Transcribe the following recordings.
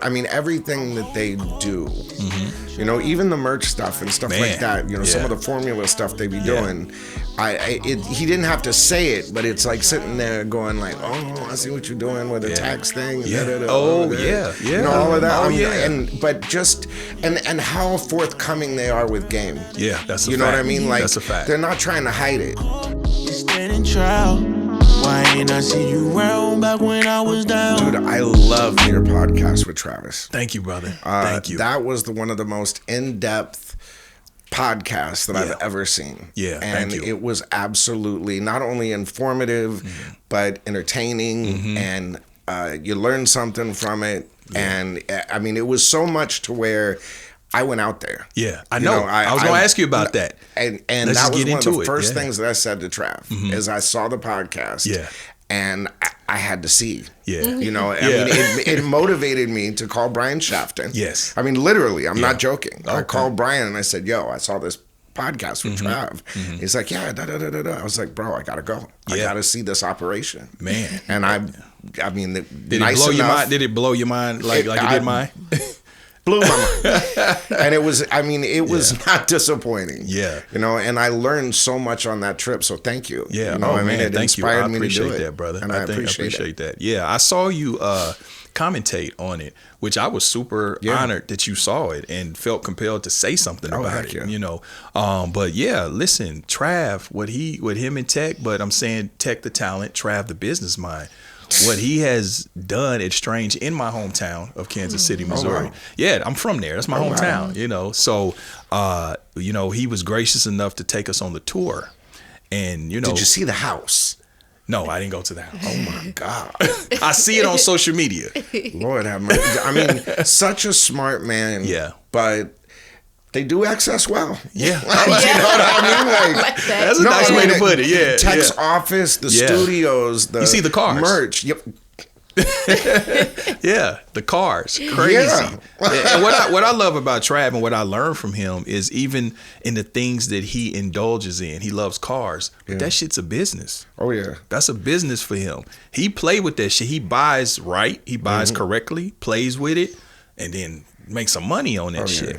I mean, everything that they do, you know, even the merch stuff and stuff like that, you know, some of the formula stuff they be doing, he didn't have to say it, but it's like sitting there going like, oh, I see what you're doing with the tax thing. You know, all of that. But just, and how forthcoming they are with game. Yeah, that's a fact. You know what I mean? Like, that's a fact. They're not trying to hide it. Standing trial. Why ain't I see you around back when I was down? Dude, I love your podcast with Travis. Thank you, brother. Thank you. That was one of the most in-depth podcasts that I've ever seen. Yeah, and thank you. It was absolutely not only informative, but entertaining, and you learned something from it. And I mean, it was so much to where I went out there. Yeah, I know. I was going to ask you about that. And that was one of the first things that I said to Trav, is I saw the podcast. Yeah. And I had to see. Yeah. You know, I mean, it motivated me to call Brian Shafton. Yes. I mean, literally, I'm not joking. Okay. I called Brian and I said, yo, I saw this podcast with Trav. He's like, yeah, da-da-da-da-da. I was like, bro, I got to go. I got to see this operation. Man. And I mean, did it blow your mind? Did it blow your mind like it did mine? Blew my mind. And it was, I mean, it was not disappointing. Yeah. You know, and I learned so much on that trip. So thank you. Yeah. You know what I mean? It thank you. inspired I me to do appreciate it. that, brother. And I appreciate that. Yeah. I saw you commentate on it, which I was super honored that you saw it and felt compelled to say something about it. You know. But yeah, listen, Trav, what him and Tech, but I'm saying Tech the talent, Trav the business mind. What he has done at Strange in my hometown of Kansas City, Missouri. Oh, wow. Yeah, I'm from there. That's my hometown, wow. You know. So, you know, he was gracious enough to take us on the tour. And, you know. Did you see the house? No, I didn't go to the house. Oh, my God. I see it on social media. Lord have mercy. I mean, such a smart man. Yeah. But they do access well. Yeah. You know what I mean? Like that's a nice way to put it. Yeah. Tech's office, the studios, you see the cars. Merch. Yep. Yeah, the cars. Crazy. Yeah. And what I love about Trav and what I learned from him is even in the things that he indulges in. He loves cars. But that shit's a business. Oh, yeah. That's a business for him. He play with that shit. He buys right. He buys correctly, plays with it, and then make some money on that shit.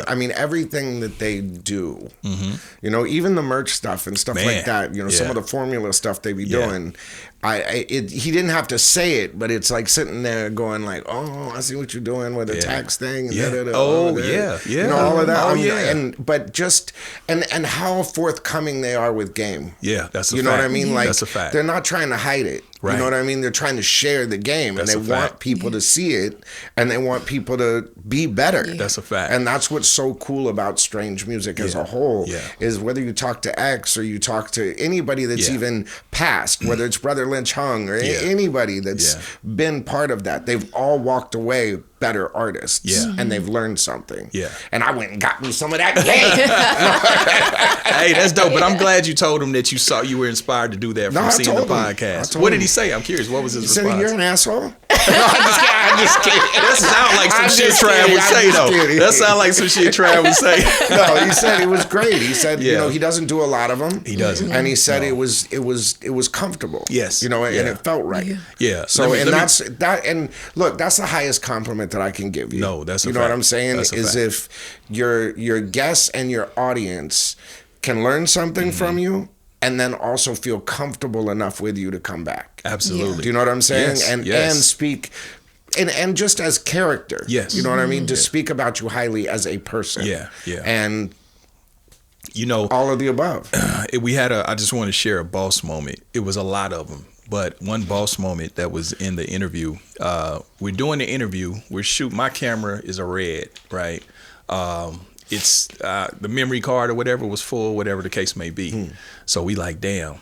I mean, everything that they do, you know, even the merch stuff and stuff like that, you know, some of the formula stuff they be doing, he didn't have to say it, but it's like sitting there going like, oh, I see what you're doing with the tax thing. And you know, all of that. But just, and how forthcoming they are with game. Yeah, that's a fact. You know what I mean? Like, that's a fact. They're not trying to hide it. Right. You know what I mean? They're trying to share the game, and they want people to see it, and they want people to be better. That's a fact. And that's what's so cool about Strange music as a whole, is whether you talk to X or you talk to anybody that's even past, whether it's Brother Lynch Hung or anybody that's been part of that, they've all walked away better artists. Yeah. And they've learned something. Yeah. And I went and got me some of that game. Hey, that's dope. But I'm glad you told him that you were inspired to do that from seeing the podcast. What did he say? I'm curious. What was his response? He said, you're an asshole? No, I'm just kidding. That sound like some shit Trav would say, though. That sound like some shit Trav would say. No, he said it was great. He said, you know, he doesn't do a lot of them. He doesn't. And he said it was comfortable. Yes. You know, and it felt right. Yeah. So, and look, that's the highest compliment that I can give you. No, that's a fact. You know what I'm saying? That's a is fact. if your guests and your audience can learn something from you, and then also feel comfortable enough with you to come back. Absolutely. Do you know what I'm saying? Yes, and speak, and just as character. Yes. You know what I mean? To speak about you highly as a person. Yeah, yeah. And, you know, all of the above. I just want to share a boss moment. It was a lot of them. But one boss moment that was in the interview, we're doing the interview. We're shooting. My camera is a Red, right? It's the memory card or whatever was full, whatever the case may be. So we like, damn.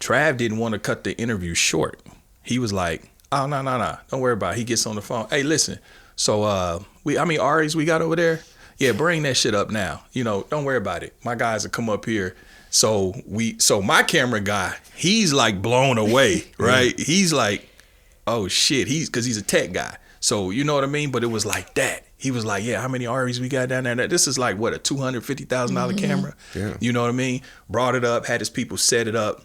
Trav didn't want to cut the interview short. He was like, oh, no. Don't worry about it. He gets on the phone. Hey, listen. So how many Aries we got over there? Yeah, bring that shit up now. You know, don't worry about it. My guys will come up here. So my camera guy, he's like blown away, right? He's like, oh shit, because he's a tech guy. So you know what I mean? But it was like that. He was like, yeah, how many Aries we got down there? This is like, what, a $250,000 camera? Yeah. You know what I mean? Brought it up, had his people set it up,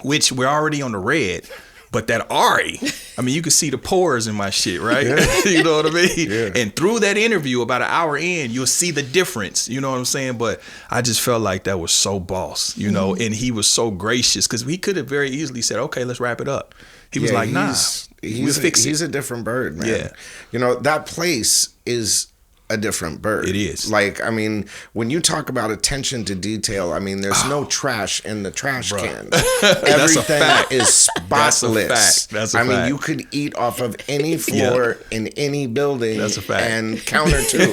which we're already on the Red. But that Ari, I mean, you could see the pores in my shit, right? You know what I mean? Yeah. And through that interview, about an hour in, you'll see the difference. You know what I'm saying? But I just felt like that was so boss, you know, and he was so gracious because he could have very easily said, okay, let's wrap it up. He was like, nah, we'll fix it. He's a different bird, man. Yeah. You know, that place is a different bird. It is. Like, I mean, when you talk about attention to detail, I mean, there's no trash in the trash can. Everything is spotless. That's a fact. I mean, you could eat off of any floor in any building. That's a fact. And counter too.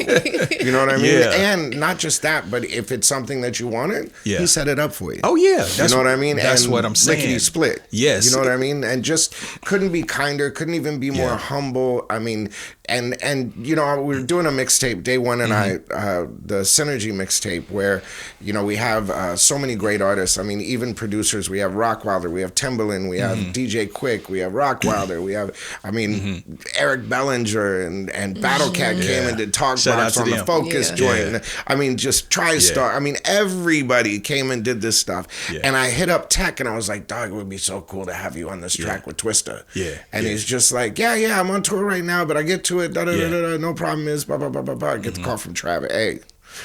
You know what I mean? Yeah. And not just that, but if it's something that you wanted, he set it up for you. Oh, yeah. You know what I mean? That's and what I'm saying. Lickety split. Yes. You know what I mean? And just couldn't be kinder, couldn't even be more humble. I mean, and you know, we were doing a mixtape, Day One and I, the Synergy mixtape, where, you know, we have so many great artists. I mean, even producers. We have Rockwilder, we have Timbaland, we have DJ Quick, we have Rockwilder, we have, I mean, Eric Bellinger and Battle Cat came and did Talk Box on the Focus joint. I mean, just TriStar. I mean, everybody came and did this stuff. And I hit up Tech and I was like, dog, it would be so cool to have you on this track with Twista. And he's just like, yeah, I'm on tour right now, but I get to it, no problem is, blah, blah, blah, blah, blah. I get the call from Travis, hey.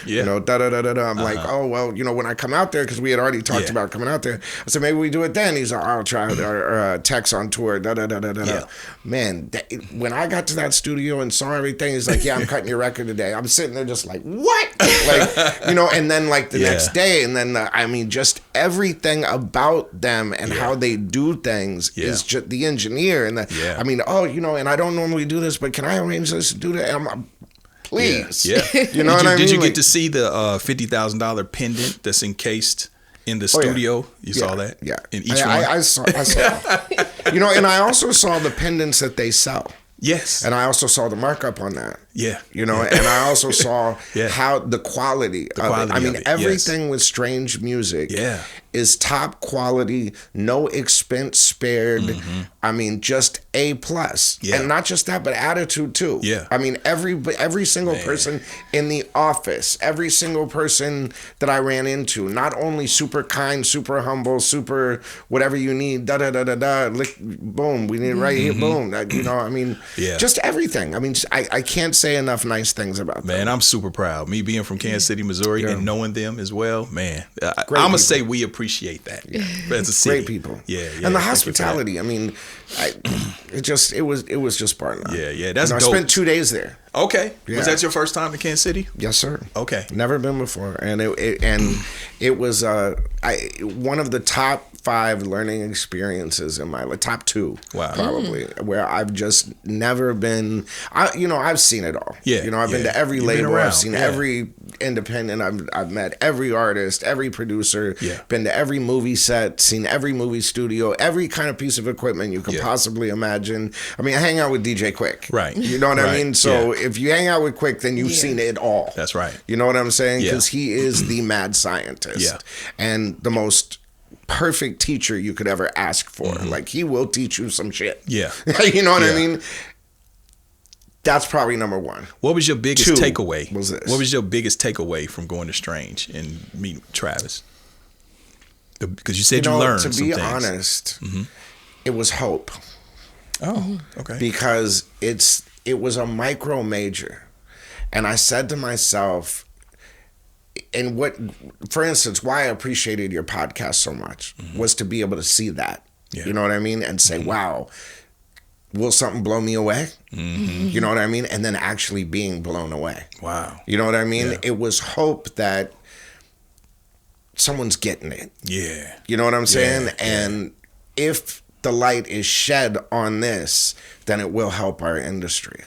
You know, I'm like, oh, well, you know, when I come out there, because we had already talked about coming out there, I said, maybe we do it then. He's like, I'll try our Tex on tour, Man, when I got to that studio and saw everything, he's like, yeah, I'm cutting your record today. I'm sitting there just like, what? Like, you know, and then like the next day, and then, I mean, just everything about them and how they do things is just the engineer. And I mean, oh, you know, and I don't normally do this, but can I arrange this to do that? And I'm please. You know what I mean? Did you get to see the $50,000 pendant that's encased in the studio? You saw that? Yeah. In each one? I saw. You know, and I also saw the pendants that they sell. Yes. And I also saw the markup on that. Yeah. You know, and I also saw how the quality of it. I mean, everything with Strange Music is top quality, no expense spared. I mean, just A+. And not just that, but attitude too. I mean, every single person in the office, every single person that I ran into, not only super kind, super humble, super whatever you need, boom, we need it right here, boom. You know, I mean, just everything. I mean, I can't say enough nice things about them. Man, I'm super proud. Me being from Kansas City, Missouri, and knowing them as well, man, I'm going to say we appreciate that as a city. Great people. And the hospitality, I mean, it was just part of that. That's dope. I spent 2 days there. Okay. Was that your first time in Kansas City? Yes, sir. Okay. Never been before. And it was one of the top 5 learning experiences in my life, top 2 probably, where I've just never been. I've seen it all. You know, I've been to every label. I've seen every independent. I've met every artist, every producer. Been to every movie set, seen every movie studio, every kind of piece of equipment you could possibly imagine. I mean, I hang out with DJ Quick. Right. You know what I mean? So if you hang out with Quick, then you've seen it all. That's right. You know what I'm saying? Because he is the mad scientist and the most perfect teacher you could ever ask for. Like, he will teach you some shit. You know what I mean? That's probably number 1. What was your biggest takeaway? Was this? What was your biggest takeaway from going to Strange and meeting Travis? Because you said you learned some things. To be honest, it was hope. Oh, okay. Because it was a micro major. And I said to myself, and for instance, why I appreciated your podcast so much was to be able to see that. You know what I mean? And say, wow, will something blow me away? You know what I mean? And then actually being blown away. Wow. You know what I mean? It was hope that someone's getting it. You know what I'm saying? And if the light is shed on this, then it will help our industry.